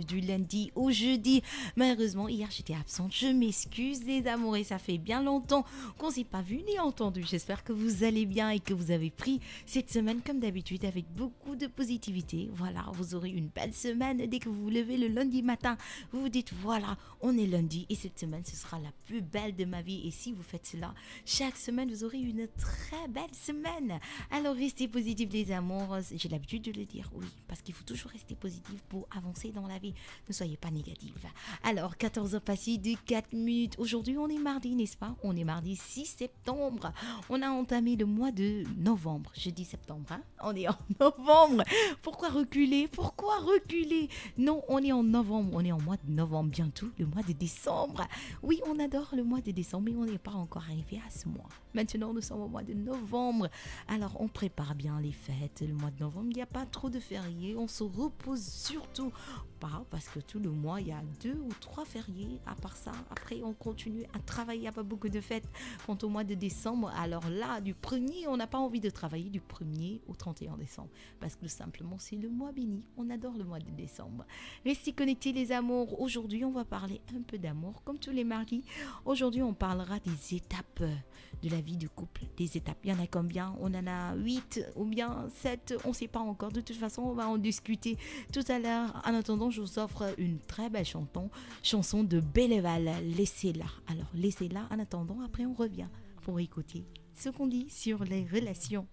du lundi au jeudi. Malheureusement, hier j'étais absente, je m'excuse les amours et ça fait bien longtemps qu'on ne s'est pas vu ni entendu. J'espère que vous allez bien et que vous avez pris cette semaine comme d'habitude avec beaucoup de positivité. Voilà, vous aurez une belle semaine dès que vous vous levez le lundi matin. Vous vous dites voilà, on est lundi et cette semaine ce sera la plus belle de ma vie. Et si vous faites cela, chaque semaine vous aurez une très belle semaine. Alors restez positifs les amours, j'ai l'habitude de le dire, oui, parce qu'il faut toujours rester positif pour avancer dans la vie. Ne soyez pas négatifs. Alors 14h passées de 4 minutes. Aujourd'hui on est mardi, n'est-ce pas? On est mardi 6 septembre. On a entamé le mois de novembre. Je dis septembre, hein? On est en novembre. Pourquoi reculer? Pourquoi reculer? Non, on est en novembre. On est en mois de novembre bientôt, le mois de décembre. Oui, on adore le mois de décembre, mais on n'est pas encore arrivé à ce mois. Maintenant, nous sommes au mois de novembre. Alors, on prépare bien les fêtes. Le mois de novembre, il n'y a pas trop de fériés. On se repose surtout pas parce que tout le mois, il y a 2 ou 3 fériés. À part ça, après, on continue à travailler. Il n'y a pas beaucoup de fêtes. Quant au mois de décembre, alors là, du 1er, on n'a pas envie de travailler du 1er au 31 décembre. Parce que simplement, c'est le mois béni. On adore le mois de décembre. Restez connectés, les amours. Aujourd'hui, on va parler un peu d'amour, comme tous les mardis. Aujourd'hui, on parlera des étapes de la vie de couple. Des étapes, il y en a combien? On en a 8 ou bien 7, on ne sait pas encore. De toute façon, on va en discuter tout à l'heure. En attendant, je vous offre une très belle chanson de Belleval, Laissez-la. Alors, laissez-la en attendant, après on revient pour écouter ce qu'on dit sur les relations.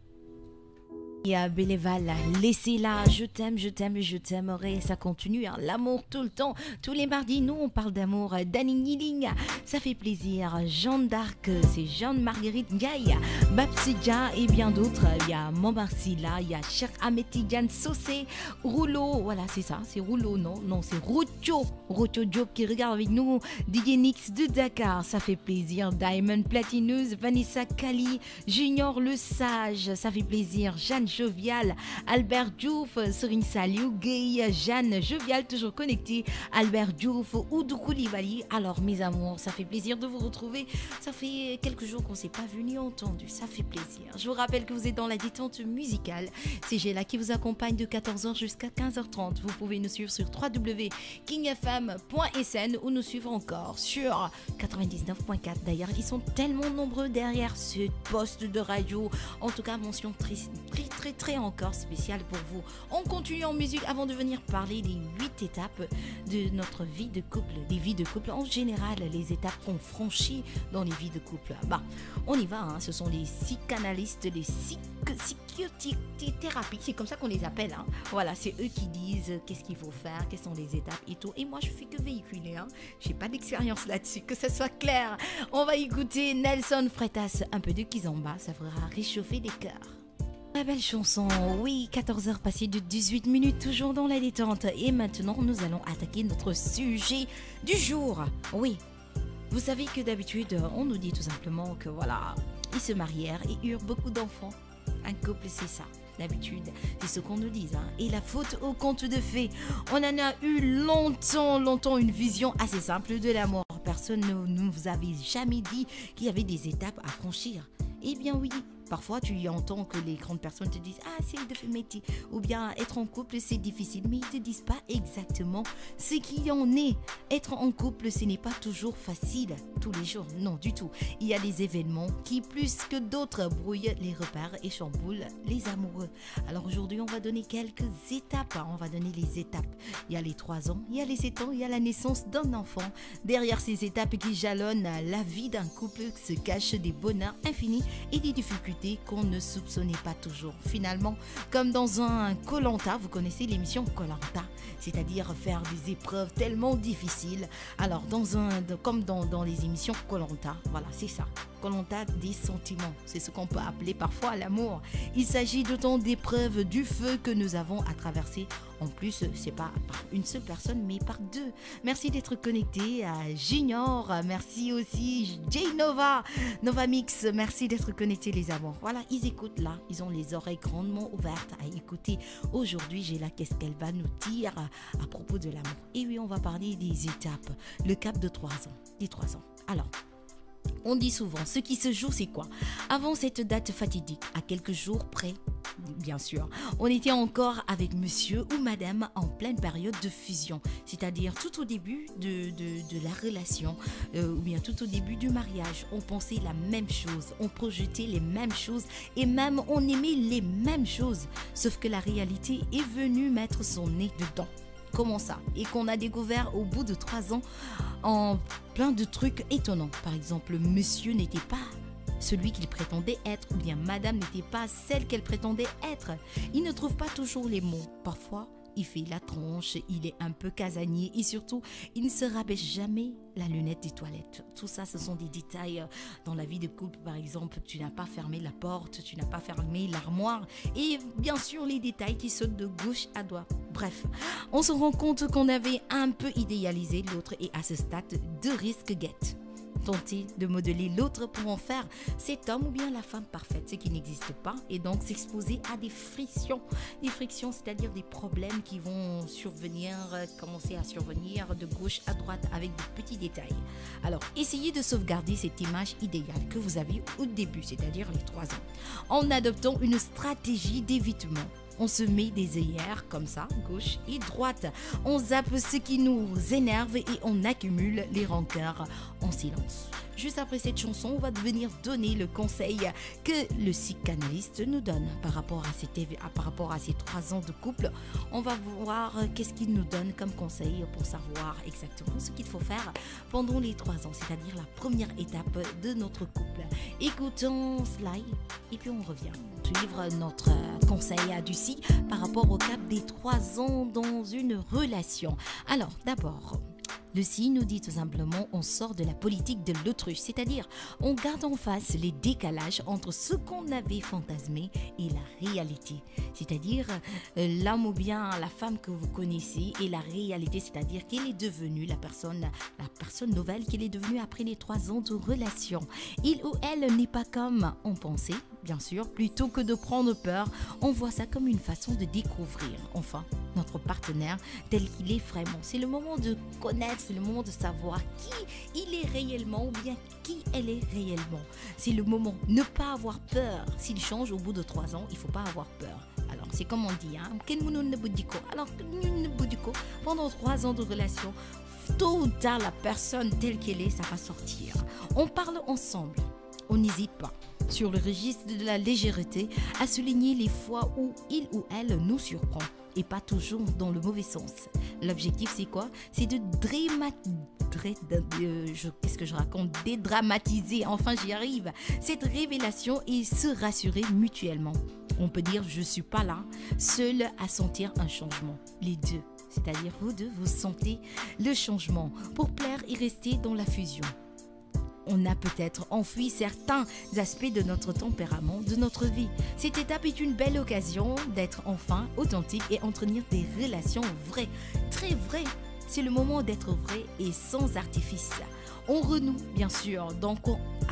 Et à Belleval, laissez-la, je t'aime, je t'aime, je t'aimerai, ça continue, hein, l'amour tout le temps, tous les mardis, nous on parle d'amour, Danny Niling, ça fait plaisir, Jeanne d'Arc, c'est Jeanne-Marguerite Gaille, Babsidia et bien d'autres, il y a Montmarcilla, il y a Cher Ahmed Saucé, Rouleau, voilà c'est ça, c'est Rouleau, non c'est Rocho Diop qui regarde avec nous, DJ Nix de Dakar, ça fait plaisir, Diamond Platineuse, Vanessa Kali, Junior Le Sage, ça fait plaisir, Jeanne Jovial, Albert Diouf, Serine Saliou, Gay, Jeanne Jovial, toujours connecté, Albert Diouf, Oudou Koulibaly. Alors mes amours, ça fait plaisir de vous retrouver. Ça fait quelques jours qu'on ne s'est pas vu ni entendu, ça fait plaisir. Je vous rappelle que vous êtes dans la détente musicale. C'est Géla qui vous accompagne de 14h jusqu'à 15h30. Vous pouvez nous suivre sur www.kingfm.sn ou nous suivre encore sur 99.4. D'ailleurs, ils sont tellement nombreux derrière ce poste de radio. En tout cas, mention très encore spécial pour vous. On continue en musique avant de venir parler des 8 étapes de notre vie de couple, des vies de couple en général, les étapes qu'on franchit dans les vies de couple. Bah, on y va, hein. Ce sont les psychanalystes, les psychothérapies, c'est comme ça qu'on les appelle, hein. Voilà, c'est eux qui disent qu'est-ce qu'il faut faire, quelles sont les étapes et tout. Et moi, je fais que véhiculer, hein. J'ai pas d'expérience là-dessus, que ça soit clair. On va écouter Nelson Freitas, un peu de Kizomba, ça fera réchauffer les cœurs. Très belle chanson, oui, 14h passées de 18 minutes, toujours dans la détente. Et maintenant, nous allons attaquer notre sujet du jour. Oui, vous savez que d'habitude, on nous dit tout simplement que voilà, ils se marièrent et eurent beaucoup d'enfants. Un couple, c'est ça. D'habitude, c'est ce qu'on nous dit, hein. Et la faute au conte de fées. On en a eu longtemps une vision assez simple de l'amour. Personne ne nous avait jamais dit qu'il y avait des étapes à franchir. Eh bien oui, parfois tu y entends que les grandes personnes te disent « Ah, c'est de métier » ou bien « Être en couple, c'est difficile ». Mais ils ne te disent pas exactement ce qu'il y en est. Être en couple, ce n'est pas toujours facile tous les jours. Non, du tout. Il y a des événements qui, plus que d'autres, brouillent les repères et chamboulent les amoureux. Alors aujourd'hui, on va donner quelques étapes. On va donner les étapes. Il y a les 3 ans, il y a les 7 ans, il y a la naissance d'un enfant. Derrière ces étapes qui jalonnent la vie d'un couple se cachent des bonheurs infinis et des difficultés qu'on ne soupçonnait pas toujours. Finalement, comme dans un Koh-Lanta, vous connaissez l'émission Koh-Lanta, c'est-à-dire faire des épreuves tellement difficiles. Alors, comme dans les émissions Koh-Lanta, voilà, c'est ça. Koh-Lanta des sentiments, c'est ce qu'on peut appeler parfois l'amour. Il s'agit d'autant d'épreuves du feu que nous avons à traverser. En plus, c'est pas par une seule personne, mais par 2. Merci d'être connecté à Junior. Merci aussi J-Nova, Nova Mix. Merci d'être connecté, les amours. Voilà, ils écoutent là. Ils ont les oreilles grandement ouvertes à écouter. Aujourd'hui, j'ai là, qu'est-ce qu'elle va nous dire à propos de l'amour. Et oui, on va parler des étapes. Le cap de 3 ans. Des 3 ans. Alors, on dit souvent, ce qui se joue, c'est quoi? Avant cette date fatidique, à quelques jours près, bien sûr. On était encore avec monsieur ou madame en pleine période de fusion, c'est-à-dire tout au début de la relation, ou bien tout au début du mariage. On pensait la même chose, on projetait les mêmes choses et même on aimait les mêmes choses. Sauf que la réalité est venue mettre son nez dedans. Comment ça? Et qu'on a découvert au bout de 3 ans en plein de trucs étonnants. Par exemple, monsieur n'était pas celui qu'il prétendait être, ou bien madame n'était pas celle qu'elle prétendait être. Il ne trouve pas toujours les mots. Parfois, il fait la tronche, il est un peu casanier et surtout, il ne se rabaisse jamais la lunette des toilettes. Tout ça, ce sont des détails dans la vie de couple. Par exemple, tu n'as pas fermé la porte, tu n'as pas fermé l'armoire et bien sûr, les détails qui sautent de gauche à droite. Bref, on se rend compte qu'on avait un peu idéalisé l'autre et à ce stade, de risques guettent. Tenter de modeler l'autre pour en faire cet homme ou bien la femme parfaite, ce qui n'existe pas, et donc s'exposer à des frictions. Des frictions, c'est-à-dire des problèmes qui vont survenir, commencer à survenir de gauche à droite avec de petits détails. Alors, essayez de sauvegarder cette image idéale que vous aviez au début, c'est-à-dire les 3 ans, en adoptant une stratégie d'évitement. On se met des œillères comme ça, gauche et droite. On zappe ce qui nous énerve et on accumule les rancœurs en silence. Juste après cette chanson, on va venir donner le conseil que le psychanalyste nous donne par rapport à ces 3 ans de couple. On va voir qu'est-ce qu'il nous donne comme conseil pour savoir exactement ce qu'il faut faire pendant les 3 ans, c'est-à-dire la première étape de notre couple. Écoutons cela et puis on revient suivre notre conseil à Ducy par rapport au cap des 3 ans dans une relation. Alors, d'abord, Lucie nous dit tout simplement on sort de la politique de l'autruche, c'est-à-dire on garde en face les décalages entre ce qu'on avait fantasmé et la réalité, c'est-à-dire l'homme ou bien la femme que vous connaissez et la réalité, c'est-à-dire qu'elle est devenue la personne nouvelle qu'elle est devenue après les 3 ans de relation. Il ou elle n'est pas comme on pensait, bien sûr, plutôt que de prendre peur, on voit ça comme une façon de découvrir enfin notre partenaire tel qu'il est vraiment. C'est le moment de connaître, c'est le moment de savoir qui il est réellement ou bien qui elle est réellement. C'est le moment, ne pas avoir peur. S'il change au bout de 3 ans, il ne faut pas avoir peur. Alors, c'est comme on dit, hein, alors, pendant 3 ans de relation, tôt ou tard, la personne telle qu'elle est, ça va sortir. On parle ensemble, on n'hésite pas, sur le registre de la légèreté, à souligner les fois où il ou elle nous surprend. Et pas toujours dans le mauvais sens. L'objectif, c'est quoi? C'est de dédramatiser, enfin j'y arrive, cette révélation et se rassurer mutuellement. On peut dire, je suis pas là, seul à sentir un changement. Les deux, c'est-à-dire vous deux, vous sentez le changement pour plaire et rester dans la fusion. On a peut-être enfui certains aspects de notre tempérament, de notre vie. Cette étape est une belle occasion d'être enfin authentique et entretenir des relations vraies, très vraies. C'est le moment d'être vrai et sans artifice. On renoue, bien sûr, donc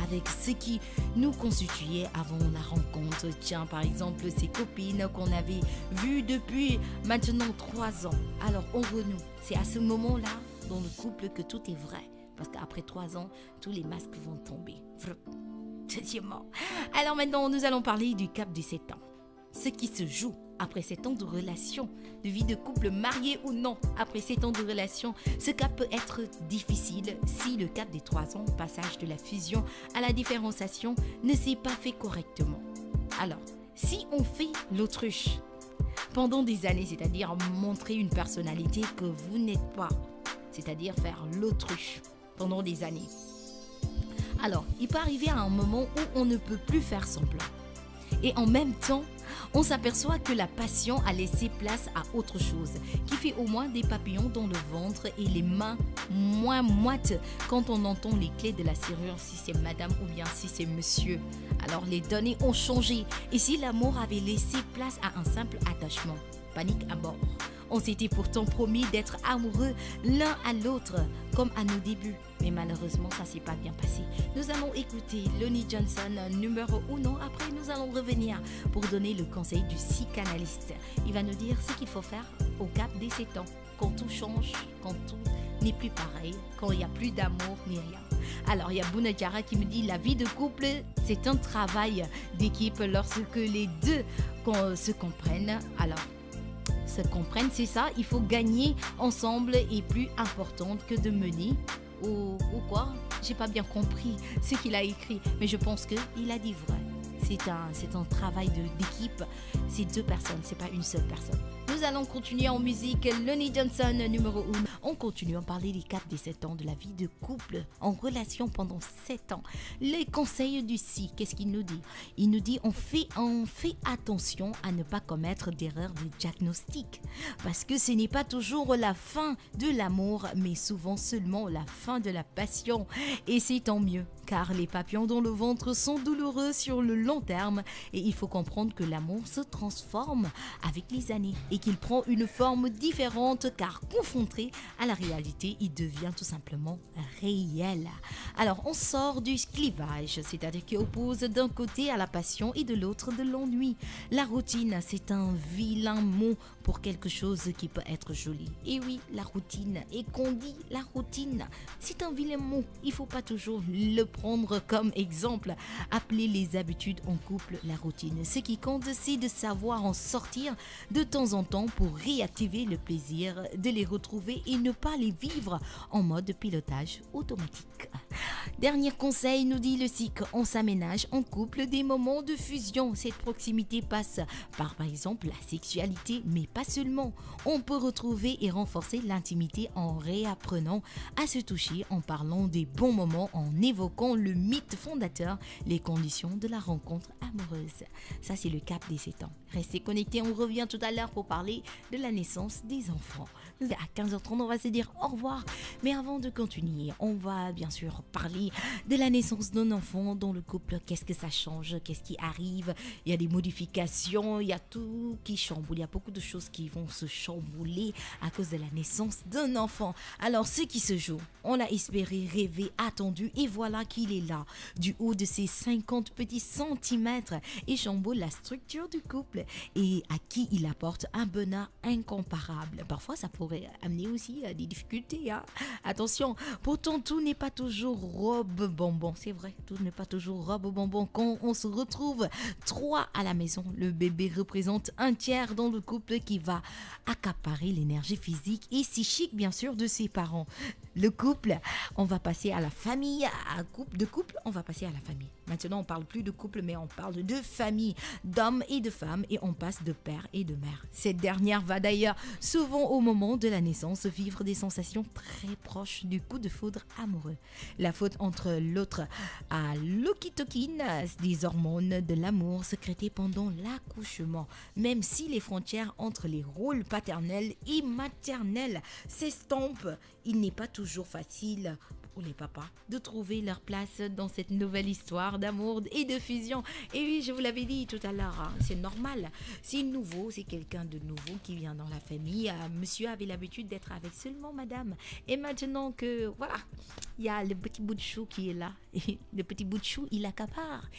avec ce qui nous constituait avant la rencontre. Tiens, par exemple, ces copines qu'on avait vues depuis maintenant 3 ans. Alors, on renoue. C'est à ce moment-là, dans le couple, que tout est vrai. Parce qu'après 3 ans, tous les masques vont tomber. C'est mort. Alors maintenant, nous allons parler du cap des 7 ans. Ce qui se joue après 7 ans de relation, de vie de couple marié ou non. Après 7 ans de relation, ce cap peut être difficile si le cap des 3 ans, passage de la fusion à la différenciation, ne s'est pas fait correctement. Alors, si on fait l'autruche pendant des années, c'est-à-dire montrer une personnalité que vous n'êtes pas, c'est-à-dire faire l'autruche pendant des années. Alors, il peut arriver à un moment où on ne peut plus faire semblant. Et en même temps, on s'aperçoit que la passion a laissé place à autre chose, qui fait au moins des papillons dans le ventre et les mains moins moites quand on entend les clés de la serrure, si c'est madame ou bien si c'est monsieur. Alors les données ont changé et si l'amour avait laissé place à un simple attachement, panique à bord. On s'était pourtant promis d'être amoureux l'un à l'autre, comme à nos débuts. Mais malheureusement, ça ne s'est pas bien passé. Nous allons écouter Lonnie Johnson, numéro 1. Après, nous allons revenir pour donner le conseil du psychanalyste. Il va nous dire ce qu'il faut faire au cap des 7 ans. Quand tout change, quand tout n'est plus pareil, quand il n'y a plus d'amour ni rien. Alors, il y a Bounakara qui me dit la vie de couple, c'est un travail d'équipe lorsque les deux se comprennent. Alors, se comprennent, c'est ça, il faut gagner ensemble est plus importante que de mener. Ou quoi? J'ai pas bien compris ce qu'il a écrit, mais je pense qu'il a dit vrai. C'est un travail d'équipe, c'est deux personnes, c'est pas une seule personne. Nous allons continuer en musique. Lonnie Johnson, numéro 1. On continue à parler des 4 des 7 ans de la vie de couple en relation pendant 7 ans. Les conseils du psy, qu'est-ce qu'il nous dit? Il nous dit on fait attention à ne pas commettre d'erreurs de diagnostic. Parce que ce n'est pas toujours la fin de l'amour, mais souvent seulement la fin de la passion. Et c'est tant mieux, car les papillons dans le ventre sont douloureux sur le long terme. Et il faut comprendre que l'amour se transforme avec les années et qu'il prend une forme différente car confronté à la réalité, il devient tout simplement réel. Alors, on sort du clivage, c'est-à-dire qui oppose d'un côté à la passion et de l'autre de l'ennui. La routine, c'est un vilain mot pour quelque chose qui peut être joli. Et oui, la routine. Et qu'on dit la routine, c'est un vilain mot. Il ne faut pas toujours le prendre comme exemple. Appelez les habitudes en couple la routine. Ce qui compte, c'est de savoir en sortir de temps en temps pour réactiver le plaisir de les retrouver et ne pas les vivre en mode pilotage automatique. Dernier conseil, nous dit le SIC, on s'aménage en couple des moments de fusion. Cette proximité passe par exemple la sexualité, mais pas seulement. On peut retrouver et renforcer l'intimité en réapprenant à se toucher, en parlant des bons moments, en évoquant le mythe fondateur, les conditions de la rencontre amoureuse. Ça, c'est le cap des 7 ans. Restez connectés, on revient tout à l'heure pour parler de la naissance des enfants. À 15h30, on va se dire au revoir. Mais avant de continuer, on va bien sûr parler de la naissance d'un enfant dans le couple. Qu'est-ce que ça change? Qu'est-ce qui arrive? Il y a des modifications, il y a tout qui chamboule. Il y a beaucoup de choses qui vont se chambouler à cause de la naissance d'un enfant. Alors, ce qui se joue, on l'a espéré, rêvé, attendu et voilà qu'il est là. Du haut de ses 50 petits centimètres et chamboule la structure du couple et à qui il apporte un bonheur incomparable. Parfois, ça pourrait amener aussi à des difficultés. Hein? Attention, pourtant, tout n'est pas toujours robe bonbon. C'est vrai, tout n'est pas toujours robe bonbon. Quand on se retrouve 3 à la maison, le bébé représente un tiers dans le couple qui va accaparer l'énergie physique et psychique, bien sûr, de ses parents. Le couple, on va passer à la famille, de couple, on va passer à la famille. Maintenant, on parle plus de couple, mais on parle de famille, d'hommes et de femmes, et on passe de père et de mère. Cette dernière va d'ailleurs souvent au moment de la naissance vivre des sensations très proches du coup de foudre amoureux. La faute entre l'autre à l'ocytocine, des hormones de l'amour sécrétées pendant l'accouchement. Même si les frontières entre les rôles paternels et maternels s'estompent, il n'est pas toujours facile pour les papas de trouver leur place dans cette nouvelle histoire d'amour et de fusion. Et oui, je vous l'avais dit tout à l'heure, hein, c'est normal. C'est nouveau, c'est quelqu'un de nouveau qui vient dans la famille. Monsieur avait l'habitude d'être avec seulement madame. Et maintenant que, voilà, il y a le petit bout de chou qui est là. Et le petit bout de chou, il accapare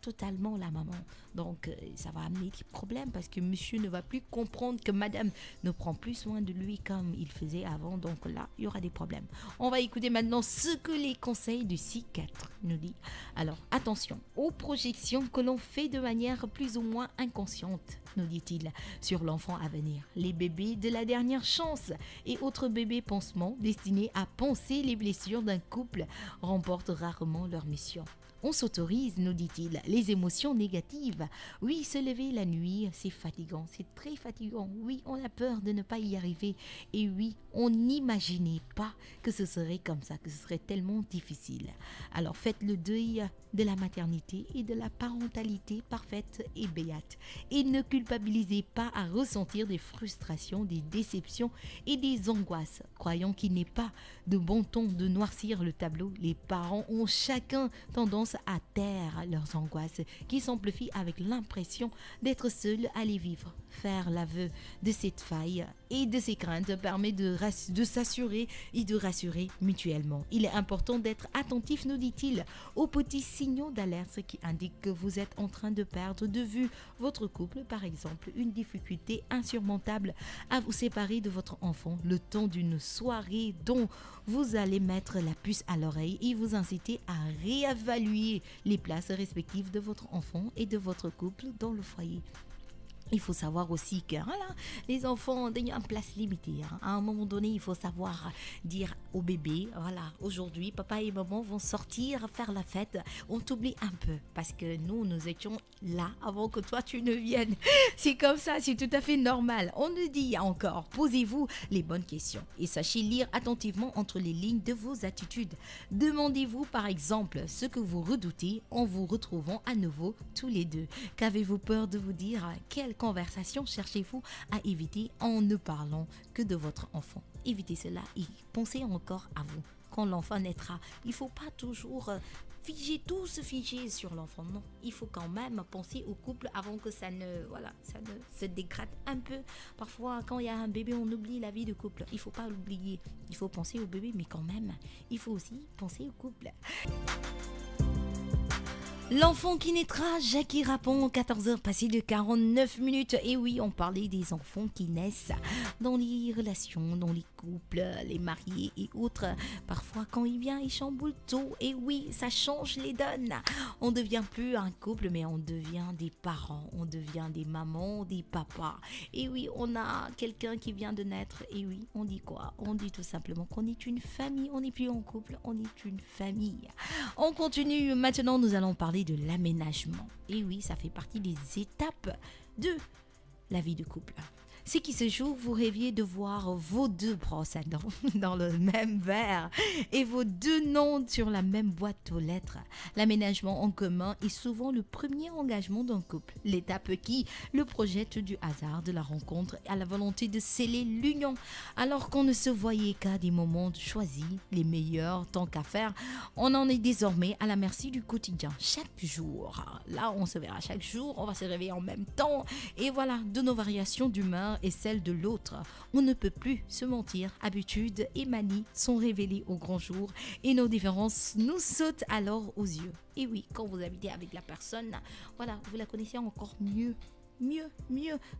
totalement la maman. Donc, ça va amener des problèmes parce que monsieur ne va plus comprendre que madame ne prend plus soin de lui comme il faisait avant. Donc là, il y aura des problèmes. On va écouter maintenant ce que les conseils du psychiatre nous disent. Alors, attention aux projections que l'on fait de manière plus ou moins inconsciente, nous dit-il, sur l'enfant à venir. Les bébés de la dernière chance et autres bébés pansements destinés à panser les blessures d'un couple remportent rarement leur mission. On s'autorise, nous dit-il, les émotions négatives. Oui, se lever la nuit, c'est fatigant, c'est très fatigant. Oui, on a peur de ne pas y arriver. Et oui, on n'imaginait pas que ce serait comme ça, que ce serait tellement difficile. Alors faites le deuil de la maternité et de la parentalité parfaite et béate. Et ne culpabilisez pas à ressentir des frustrations, des déceptions et des angoisses. Croyant qu'il n'est pas de bon ton de noircir le tableau, les parents ont chacun tendance commencent à taire leurs angoisses qui s'amplifient avec l'impression d'être seuls à les vivre. Faire l'aveu de cette faille et de ces craintes permet de s'assurer et de rassurer mutuellement. Il est important d'être attentif, nous dit-il, aux petits signaux d'alerte qui indiquent que vous êtes en train de perdre de vue votre couple, par exemple une difficulté insurmontable à vous séparer de votre enfant le temps d'une soirée dont vous allez mettre la puce à l'oreille et vous inciter à réévaluer les places respectives de votre enfant et de votre couple dans le foyer. Il faut savoir aussi que voilà, les enfants ont une place limitée. À un moment donné, il faut savoir dire au bébé, voilà, aujourd'hui, papa et maman vont sortir faire la fête. On t'oublie un peu parce que nous étions là avant que toi tu ne viennes. C'est comme ça, c'est tout à fait normal. On nous dit encore, posez-vous les bonnes questions et sachez lire attentivement entre les lignes de vos attitudes. Demandez-vous par exemple ce que vous redoutez en vous retrouvant à nouveau tous les deux. Qu'avez-vous peur de vous dire? Quelle conversation cherchez-vous à éviter en ne parlant que de votre enfant? Évitez cela et pensez encore à vous. Quand l'enfant naîtra, il ne faut pas toujours se figer sur l'enfant. Non, il faut quand même penser au couple avant que ça ne se dégrade un peu. Parfois, quand il y a un bébé, on oublie la vie de couple. Il ne faut pas l'oublier. Il faut penser au bébé, mais quand même, il faut aussi penser au couple. L'enfant qui naîtra, Jackie Rapon, 14h passées de 49 minutes. Et oui, on parlait des enfants qui naissent dans les relations, dans les couples, les mariés et autres. Parfois, quand il vient, il chamboule tout. Et oui, ça change les donnes. On ne devient plus un couple, mais on devient des parents. On devient des mamans, des papas. Et oui, on a quelqu'un qui vient de naître. Et oui, on dit quoi? On dit tout simplement qu'on est une famille. On n'est plus en couple, on est une famille. On continue. Maintenant, nous allons parler de l'aménagement. Et oui, ça fait partie des étapes de la vie de couple. Ce qui se joue, vous rêviez de voir vos deux brosses à dents dans le même verre et vos deux noms sur la même boîte aux lettres. L'aménagement en commun est souvent le premier engagement d'un couple. L'étape qui le projette du hasard de la rencontre à la volonté de sceller l'union. Alors qu'on ne se voyait qu'à des moments choisis, les meilleurs tant qu'à faire, on en est désormais à la merci du quotidien. Chaque jour, là on se verra chaque jour, on va se réveiller en même temps et voilà, de nos variations d'humeur et celle de l'autre. On ne peut plus se mentir, habitudes et manies sont révélées au grand jour et nos différences nous sautent alors aux yeux. Et oui, quand vous habitez avec la personne, voilà, vous la connaissez encore mieux.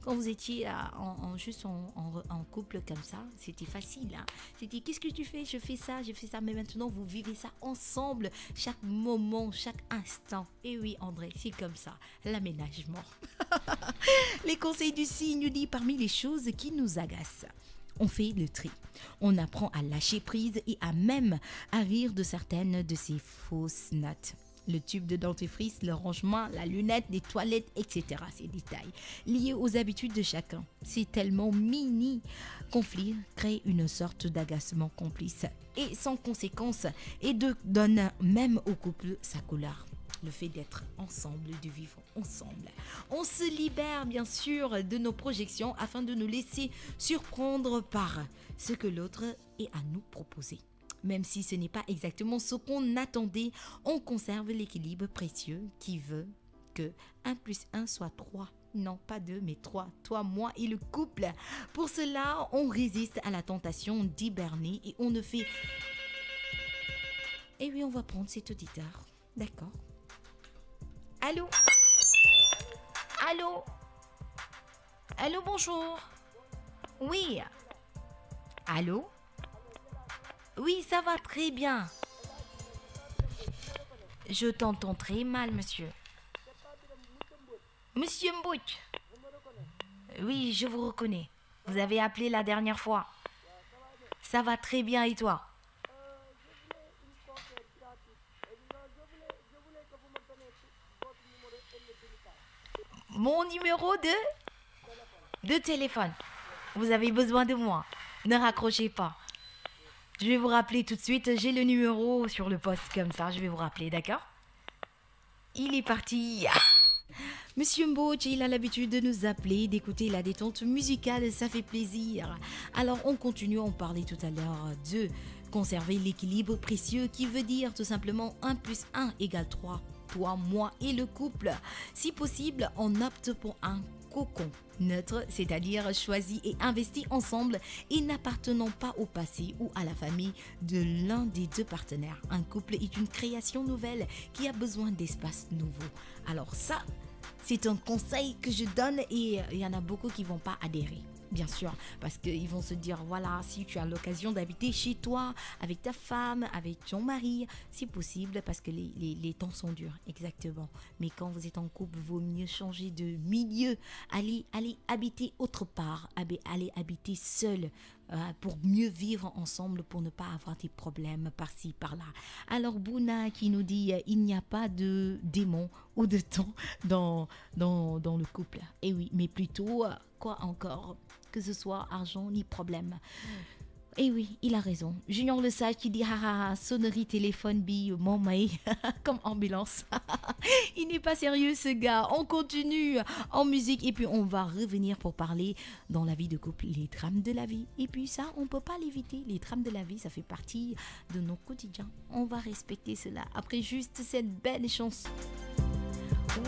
Quand vous étiez en couple comme ça, c'était facile. C'était qu'est-ce que tu fais? Je fais ça, mais maintenant vous vivez ça ensemble, chaque moment, chaque instant. Et oui, André, c'est comme ça, l'aménagement. Les conseils du signe dit parmi les choses qui nous agacent. On fait le tri. On apprend à lâcher prise et à rire de certaines de ces fausses notes. Le tube de dentifrice, le rangement, la lunette, les toilettes, etc. Ces détails liés aux habitudes de chacun. C'est tellement mini. Conflit crée une sorte d'agacement complice et sans conséquence et donne même au couple sa couleur. Le fait d'être ensemble, de vivre ensemble. On se libère bien sûr de nos projections afin de nous laisser surprendre par ce que l'autre est à nous proposer. Même si ce n'est pas exactement ce qu'on attendait, on conserve l'équilibre précieux qui veut que 1 + 1 soit 3. Non, pas 2, mais 3. Toi, moi et le couple. Pour cela, on résiste à la tentation d'hiberner et on ne fait... Et oui, on va prendre cet auditeur. D'accord. Allô? Allô? Allô, bonjour. Oui. Allô? Oui, ça va très bien. Je t'entends très mal, monsieur. Monsieur Mbouch. Oui, je vous reconnais. Vous avez appelé la dernière fois. Ça va très bien et toi? Mon numéro de téléphone. Vous avez besoin de moi. Ne raccrochez pas. Je vais vous rappeler tout de suite. J'ai le numéro sur le poste comme ça. Je vais vous rappeler, d'accord? Il est parti. Monsieur Mboch, il a l'habitude de nous appeler, d'écouter la détente musicale, ça fait plaisir. Alors on continue, on parlait tout à l'heure de conserver l'équilibre précieux qui veut dire tout simplement 1 plus 1 égale 3. Toi, moi et le couple. Si possible, on opte pour un cocon neutre, c'est-à-dire choisi et investi ensemble et n'appartenant pas au passé ou à la famille de l'un des deux partenaires. Un couple est une création nouvelle qui a besoin d'espace nouveau. Alors ça, c'est un conseil que je donne et il y en a beaucoup qui vont pas adhérer. Bien sûr, parce qu'ils vont se dire, voilà, si tu as l'occasion d'habiter chez toi, avec ta femme, avec ton mari, c'est possible parce que les temps sont durs, exactement. Mais quand vous êtes en couple, il vaut mieux changer de milieu, aller habiter autre part, aller habiter seul pour mieux vivre ensemble, pour ne pas avoir des problèmes par-ci, par-là. Alors Bouna qui nous dit, il n'y a pas de démon ou de temps dans le couple. Et oui, mais plutôt, quoi encore que ce soit argent ni problème. Et oui, il a raison. Junior Le Sage qui dit haha, sonnerie téléphone bille, mon maï, comme ambulance. Il n'est pas sérieux ce gars. On continue en musique et puis on va revenir pour parler dans la vie de couple, les drames de la vie. Et puis ça, on peut pas l'éviter. Les drames de la vie, ça fait partie de nos quotidiens. On va respecter cela. Après juste cette belle chanson.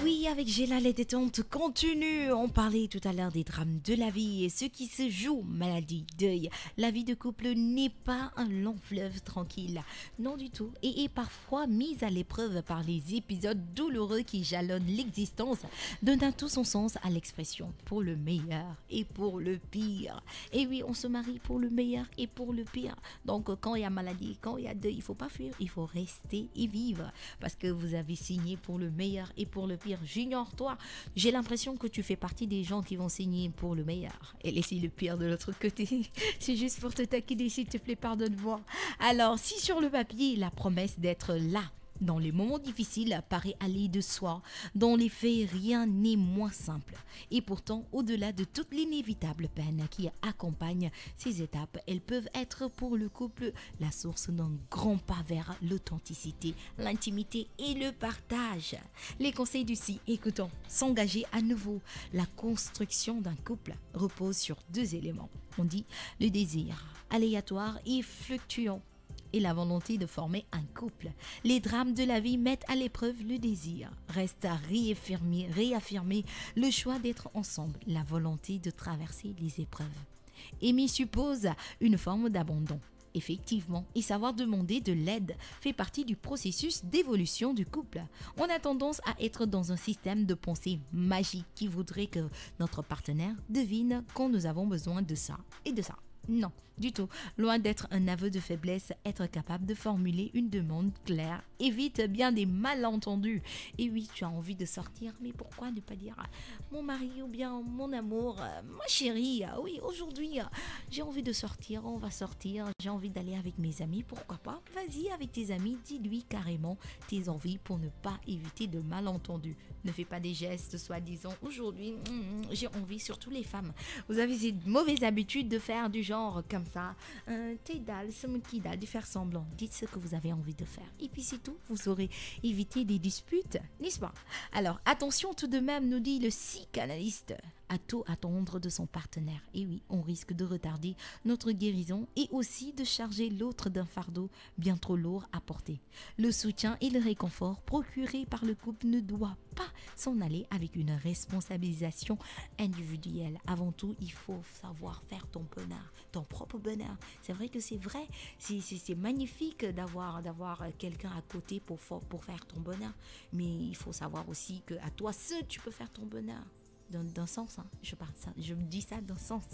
Oui, avec Géla, les détentes continuent. On parlait tout à l'heure des drames de la vie et ce qui se joue, maladie, deuil. La vie de couple n'est pas un long fleuve tranquille. Non du tout. Et est parfois mise à l'épreuve par les épisodes douloureux qui jalonnent l'existence, donnant tout son sens à l'expression pour le meilleur et pour le pire. Et oui, on se marie pour le meilleur et pour le pire. Donc quand il y a maladie, quand il y a deuil, il ne faut pas fuir, il faut rester et vivre. Parce que vous avez signé pour le meilleur et pour le pire. Junior, toi, j'ai l'impression que tu fais partie des gens qui vont signer pour le meilleur et laisser le pire de l'autre côté. C'est juste pour te taquiner, s'il te plaît, pardonne-moi. Alors, si sur le papier, la promesse d'être là dans les moments difficiles paraît aller de soi, dans les faits, rien n'est moins simple. Et pourtant, au-delà de toute l'inévitable peine qui accompagne ces étapes, elles peuvent être pour le couple la source d'un grand pas vers l'authenticité, l'intimité et le partage. Les conseils du si, écoutons, s'engager à nouveau. La construction d'un couple repose sur 2 éléments. On dit le désir, aléatoire et fluctuant, et la volonté de former un couple. Les drames de la vie mettent à l'épreuve le désir. Reste à réaffirmer le choix d'être ensemble, la volonté de traverser les épreuves. Aimer suppose une forme d'abandon. Effectivement, et savoir demander de l'aide fait partie du processus d'évolution du couple. On a tendance à être dans un système de pensée magique qui voudrait que notre partenaire devine quand nous avons besoin de ça et de ça. Non, du tout. Loin d'être un aveu de faiblesse, être capable de formuler une demande claire évite bien des malentendus. Et oui, tu as envie de sortir, mais pourquoi ne pas dire mon mari ou bien mon amour, ma chérie, oui, aujourd'hui, j'ai envie de sortir, on va sortir, j'ai envie d'aller avec mes amis, pourquoi pas? Vas-y avec tes amis, dis-lui carrément tes envies pour ne pas éviter de malentendus. Ne fais pas des gestes soi-disant, aujourd'hui, j'ai envie, surtout les femmes. Vous avez cette mauvaise habitude de faire du genre comme ça, t'es dalle, c'est mon qui dalle, de faire semblant. Dites ce que vous avez envie de faire. Et puis c'est tout, vous aurez évité des disputes, n'est-ce pas? Alors attention tout de même, nous dit le psychanalyste, à tout attendre de son partenaire. Et oui, on risque de retarder notre guérison et aussi de charger l'autre d'un fardeau bien trop lourd à porter. Le soutien et le réconfort procurés par le couple ne doivent pas s'en aller avec une responsabilisation individuelle. Avant tout, il faut savoir faire ton bonheur, ton propre bonheur. C'est vrai que c'est vrai, c'est magnifique d'avoir quelqu'un à côté pour faire ton bonheur. Mais il faut savoir aussi que à toi seul, tu peux faire ton bonheur. D'un sens, je me dis ça d'un sens.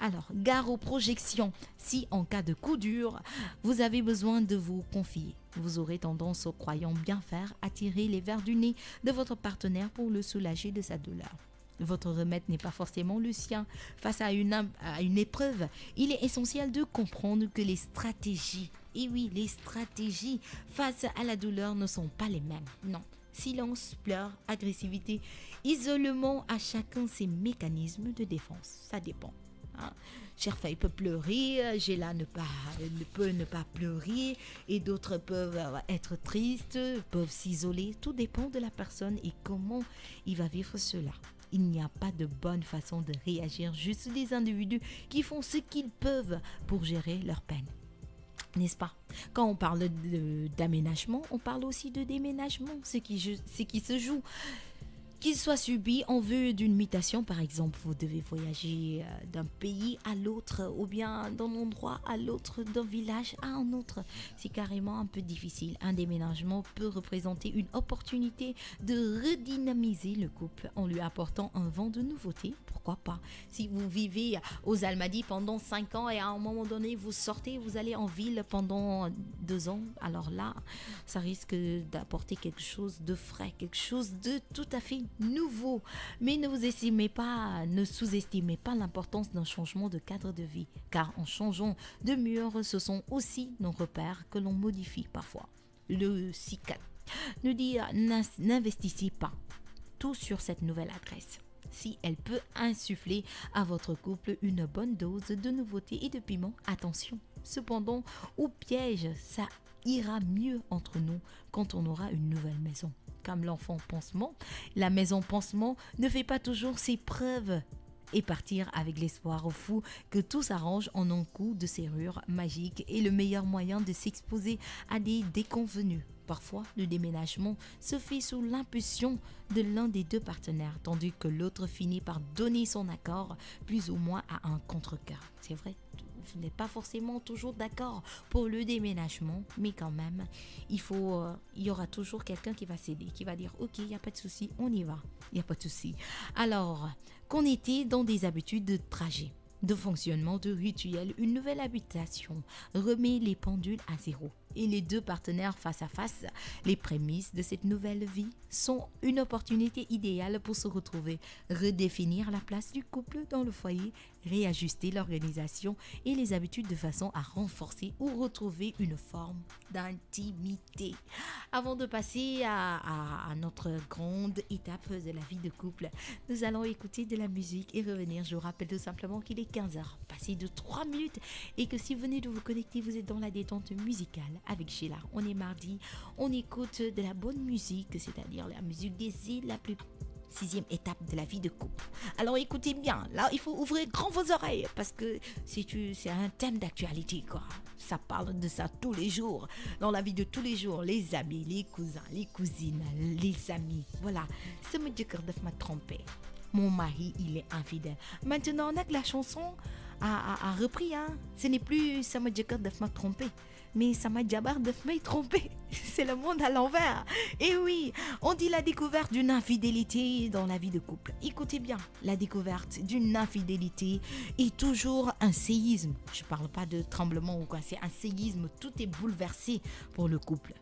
Alors, gare aux projections. Si en cas de coup dur, vous avez besoin de vous confier, vous aurez tendance, croyant bien faire, à tirer les verres du nez de votre partenaire pour le soulager de sa douleur. Votre remède n'est pas forcément le sien. Face à une épreuve, il est essentiel de comprendre que les stratégies, et oui, les stratégies face à la douleur ne sont pas les mêmes. Non. Silence, pleurs, agressivité, isolement, à chacun ses mécanismes de défense. Ça dépend. hein. Cherfeuille peut pleurer, Géla peut ne pas pleurer, et d'autres peuvent être tristes, peuvent s'isoler. Tout dépend de la personne et comment il va vivre cela. Il n'y a pas de bonne façon de réagir, juste des individus qui font ce qu'ils peuvent pour gérer leur peine. N'est-ce pas? Quand on parle d'aménagement, on parle aussi de déménagement, ce qui se joue. Qu'il soit subi en vue d'une mutation, par exemple, vous devez voyager d'un pays à l'autre ou bien d'un endroit à l'autre, d'un village à un autre. C'est carrément un peu difficile. Un déménagement peut représenter une opportunité de redynamiser le couple en lui apportant un vent de nouveauté. Pourquoi pas? Si vous vivez aux Almadies pendant 5 ans et à un moment donné vous sortez, vous allez en ville pendant 2 ans, alors là, ça risque d'apporter quelque chose de frais, quelque chose de tout à fait nouveau. Mais ne sous-estimez pas l'importance d'un changement de cadre de vie, car en changeant de mur, ce sont aussi nos repères que l'on modifie parfois. Le C4 nous dit n'investissez pas tout sur cette nouvelle adresse. Si elle peut insuffler à votre couple une bonne dose de nouveauté et de piment, attention. Cependant, au piège, ça ira mieux entre nous quand on aura une nouvelle maison. Comme l'enfant pansement, la maison pansement ne fait pas toujours ses preuves et partir avec l'espoir fou que tout s'arrange en un coup de serrure magique est le meilleur moyen de s'exposer à des déconvenus. Parfois, le déménagement se fait sous l'impulsion de l'un des deux partenaires, tandis que l'autre finit par donner son accord plus ou moins à un contre-cœur. C'est vrai, vous n'êtes pas forcément toujours d'accord pour le déménagement, mais quand même, il y aura toujours quelqu'un qui va céder, qui va dire « Ok, il n'y a pas de souci, on y va, il n'y a pas de souci. » Alors, qu'on était dans des habitudes de trajet, de fonctionnement, de rituels, une nouvelle habitation remet les pendules à zéro. Et les deux partenaires face à face, les prémices de cette nouvelle vie sont une opportunité idéale pour se retrouver, redéfinir la place du couple dans le foyer, réajuster l'organisation et les habitudes de façon à renforcer ou retrouver une forme d'intimité. Avant de passer à notre grande étape de la vie de couple, nous allons écouter de la musique et revenir. Je vous rappelle tout simplement qu'il est 15h, passé de 3 minutes, et que si vous venez de vous connecter, vous êtes dans la détente musicale avec Sheila. On est mardi, on écoute de la bonne musique, c'est-à-dire la musique des îles, la plus 6e étape de la vie de couple. Alors écoutez bien, là il faut ouvrir grand vos oreilles parce que c'est un thème d'actualité quoi. Ça parle de ça tous les jours, dans la vie de tous les jours, les amis, les cousins, les cousines, les amis. Voilà, ce me dit que m'a trompé. Mon mari, il est infidèle. Maintenant, on a que la chanson a repris. Hein. Ce n'est plus ça me dit que m'a trompé, mais ça m'a jabar de m'a trompé. C'est le monde à l'envers. Et oui, on dit la découverte d'une infidélité dans la vie de couple. Écoutez bien, la découverte d'une infidélité est toujours un séisme. Je ne parle pas de tremblement ou quoi, c'est un séisme. Tout est bouleversé pour le couple.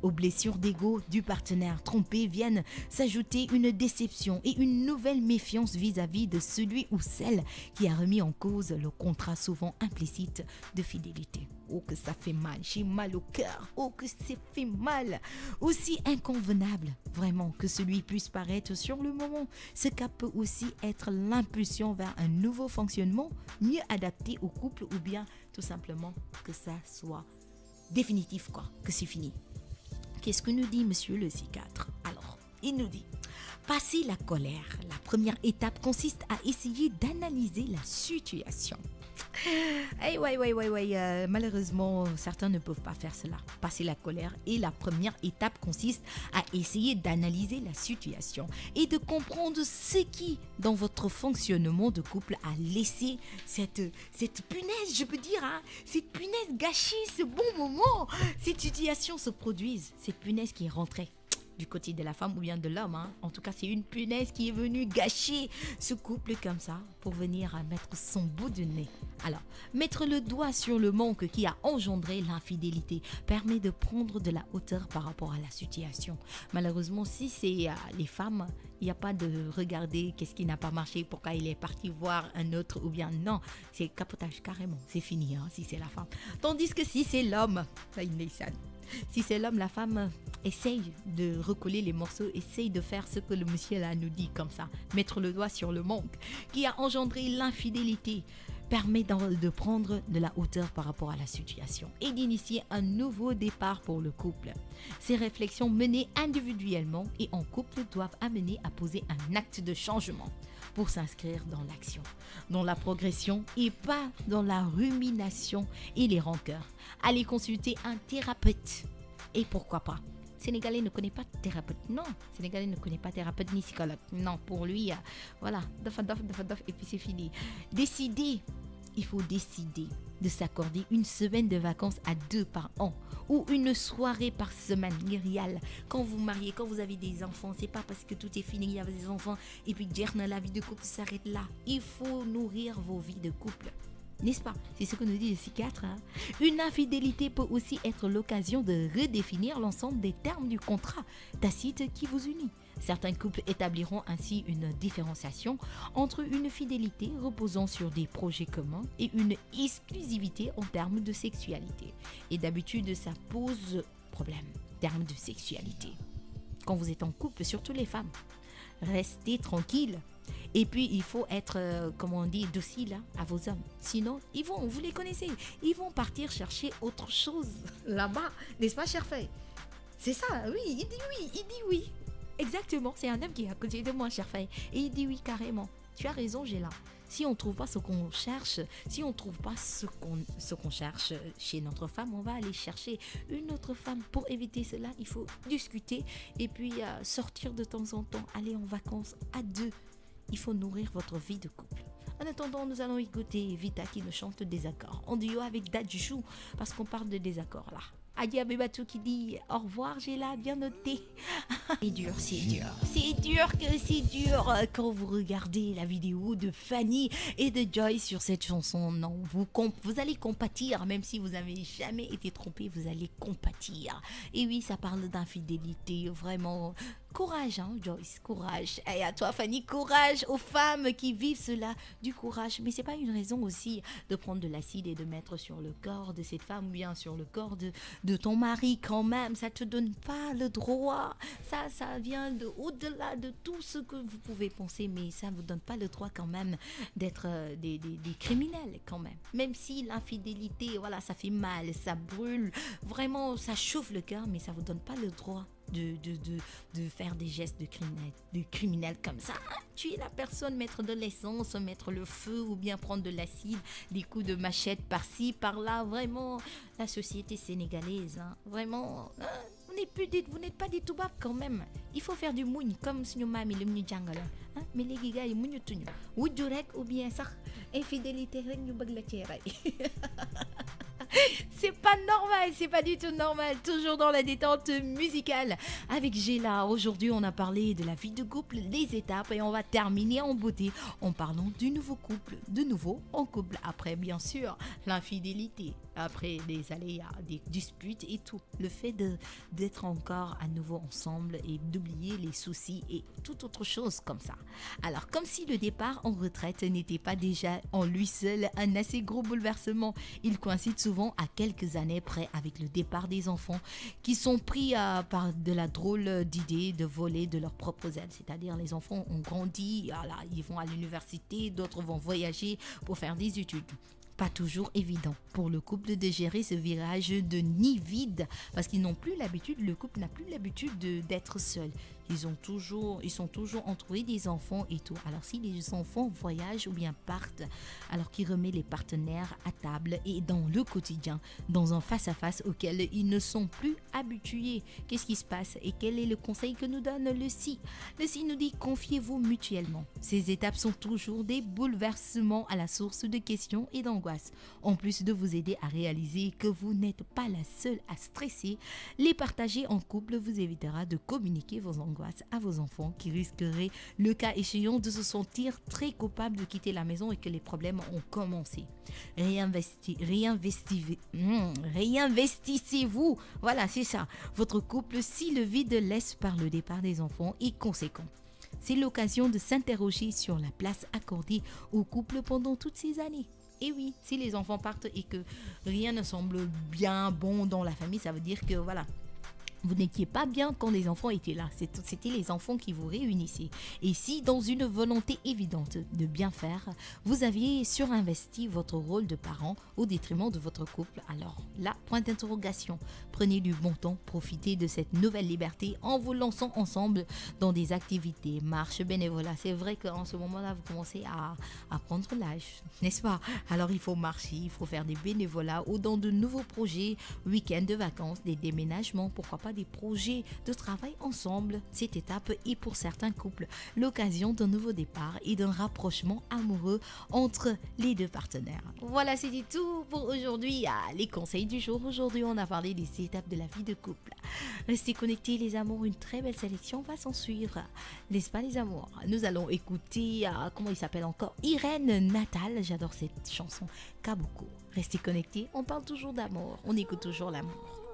Aux blessures d'ego du partenaire trompé viennent s'ajouter une déception et une nouvelle méfiance vis-à-vis de celui ou celle qui a remis en cause le contrat souvent implicite de fidélité. Oh que ça fait mal, j'ai mal au cœur, oh que c'est fait mal. Aussi inconvenable vraiment que celui puisse paraître sur le moment, ce cas peut aussi être l'impulsion vers un nouveau fonctionnement mieux adapté au couple ou bien tout simplement que ça soit définitif quoi, que c'est fini. Qu'est-ce que nous dit monsieur le C4? Alors, il nous dit, passer la colère. La première étape consiste à essayer d'analyser la situation. Malheureusement, certains ne peuvent pas faire cela. Passer la colère. Et la première étape consiste à essayer d'analyser la situation et de comprendre ce qui, dans votre fonctionnement de couple, a laissé cette punaise, je peux dire, hein, cette punaise gâcher ce bon moment. Cette situation se produise, cette punaise qui est rentrée du côté de la femme ou bien de l'homme. Hein. En tout cas, c'est une punaise qui est venue gâcher ce couple comme ça pour venir mettre son bout de nez. Alors, mettre le doigt sur le manque qui a engendré l'infidélité permet de prendre de la hauteur par rapport à la situation. Malheureusement, si c'est les femmes, il n'y a pas de regarder qu'est-ce qui n'a pas marché, pourquoi il est parti voir un autre ou bien non. C'est capotage carrément, c'est fini hein, si c'est la femme. Tandis que si c'est l'homme, ça il est sale. Si c'est l'homme, la femme essaye de recoller les morceaux, essaye de faire ce que le monsieur là nous dit comme ça, mettre le doigt sur le manque qui a engendré l'infidélité, permet de prendre de la hauteur par rapport à la situation et d'initier un nouveau départ pour le couple. Ces réflexions menées individuellement et en couple doivent amener à poser un acte de changement pour s'inscrire dans l'action, dans la progression et pas dans la rumination et les rancœurs. Allez consulter un thérapeute. Et pourquoi pas? Sénégalais ne connaît pas de thérapeute. Non, Sénégalais ne connaît pas de thérapeute ni psychologue. Non, pour lui, voilà, dof, et puis c'est fini. Décider, il faut décider de s'accorder une semaine de vacances à 2 par an ou une soirée par semaine. Myrial, quand vous mariez, quand vous avez des enfants, c'est pas parce que tout est fini, il y a des enfants et puis la vie de couple s'arrête là. Il faut nourrir vos vies de couple. N'est-ce pas? C'est ce que nous dit le psychiatre. Une infidélité peut aussi être l'occasion de redéfinir l'ensemble des termes du contrat tacite qui vous unit. Certains couples établiront ainsi une différenciation entre une fidélité reposant sur des projets communs et une exclusivité en termes de sexualité. Et d'habitude, ça pose problème en termes de sexualité. Quand vous êtes en couple, surtout les femmes, restez tranquille. Et puis, il faut être, comment on dit, docile à vos hommes. Sinon, vous les connaissez, ils vont partir chercher autre chose là-bas. N'est-ce pas, cher Faye? C'est ça, oui, il dit oui. Exactement, c'est un homme qui est à côté de moi, cher Faye. Et il dit oui, carrément. Tu as raison, Géla. Si on ne trouve pas ce qu'on cherche, si on ne trouve pas ce qu'on cherche chez notre femme, on va aller chercher une autre femme. Pour éviter cela, il faut discuter et puis sortir de temps en temps, aller en vacances à 2. Il faut nourrir votre vie de couple. En attendant, nous allons écouter Vita qui nous chante Désaccord en duo avec Dadjou parce qu'on parle de désaccord là. Adia Bebatou qui dit au revoir, j'ai là bien noté. C'est dur. C'est dur quand vous regardez la vidéo de Fanny et de Joy sur cette chanson. Non, vous allez compatir, même si vous n'avez jamais été trompé, vous allez compatir. Et oui, ça parle d'infidélité, vraiment. Courage, hein, Joyce, courage. Et à toi, Fanny, courage aux femmes qui vivent cela, du courage. Mais c'est pas une raison aussi de prendre de l'acide et de mettre sur le corps de cette femme ou bien sur le corps de ton mari quand même. Ça te donne pas le droit. Ça vient au-delà de tout ce que vous pouvez penser, mais ça vous donne pas le droit quand même d'être des criminels quand même. Même si l'infidélité, voilà, ça fait mal, ça brûle, vraiment, ça chauffe le cœur, mais ça vous donne pas le droit de faire des gestes de criminel comme ça. Tuer la personne, mettre de l'essence, mettre le feu ou bien prendre de l'acide, des coups de machette par-ci, par-là. Vraiment, la société sénégalaise, hein, vraiment, hein, vous n'êtes pas des toubabs quand même. Il faut faire du mougne comme suñu maam yi lim ñu jàngale, hein, mais léegi gars yi muñutuñu wujju rek ou bien sax infidélité rek ñu bëgg la cee rey. C'est pas normal, c'est pas du tout normal. Toujours dans la détente musicale avec Géla. Aujourd'hui, on a parlé de la vie de couple, des étapes et on va terminer en beauté en parlant du nouveau couple, de nouveau en couple. Après, bien sûr, l'infidélité, après des aléas, des disputes et tout. Le fait d'être encore à nouveau ensemble et d'oublier les soucis et toute autre chose comme ça. Alors, comme si le départ en retraite n'était pas déjà en lui seul un assez gros bouleversement, il coïncide souvent à quelques années près avec le départ des enfants qui sont pris par de la drôle d'idée de voler de leurs propres ailes. C'est-à-dire les enfants ont grandi, voilà, ils vont à l'université, d'autres vont voyager pour faire des études. Pas toujours évident pour le couple de gérer ce virage de nid vide parce qu'ils n'ont plus l'habitude, le couple n'a plus l'habitude d'être seul. Ils sont toujours entourés des enfants et tout. Alors si les enfants voyagent ou bien partent, alors qu'ils remettent les partenaires à table et dans le quotidien, dans un face-à-face auquel ils ne sont plus habitués. Qu'est-ce qui se passe et quel est le conseil que nous donne le SI? Le SI nous dit confiez-vous mutuellement. Ces étapes sont toujours des bouleversements à la source de questions et d'angoisse. En plus de vous aider à réaliser que vous n'êtes pas la seule à stresser, les partager en couple vous évitera de communiquer vos angoisses à vos enfants qui risqueraient, le cas échéant, de se sentir très coupables de quitter la maison et que les problèmes ont commencé. Réinvestissez-vous. Voilà, c'est ça. Votre couple, si le vide laisse par le départ des enfants est conséquent. C'est l'occasion de s'interroger sur la place accordée au couple pendant toutes ces années. Et oui, si les enfants partent et que rien ne semble bien bon dans la famille, ça veut dire que voilà, vous n'étiez pas bien quand les enfants étaient là. C'était les enfants qui vous réunissaient. Et si, dans une volonté évidente de bien faire, vous aviez surinvesti votre rôle de parent au détriment de votre couple, alors là, point d'interrogation. Prenez du bon temps, profitez de cette nouvelle liberté en vous lançant ensemble dans des activités, marches, bénévolat. C'est vrai qu'en ce moment-là, vous commencez à prendre l'âge, n'est-ce pas? Alors il faut marcher, il faut faire des bénévolats ou dans de nouveaux projets, week-ends de vacances, des déménagements, pourquoi pas des projets de travail ensemble. Cette étape est pour certains couples l'occasion d'un nouveau départ et d'un rapprochement amoureux entre les deux partenaires. Voilà, c'était tout pour aujourd'hui. Les conseils du jour. Aujourd'hui, on a parlé des étapes de la vie de couple. Restez connectés les amours, une très belle sélection va s'en suivre. N'est-ce pas les amours? Nous allons écouter, comment il s'appelle encore? Irène Natal, j'adore cette chanson. Kabuko. Restez connectés, on parle toujours d'amour, on écoute toujours l'amour.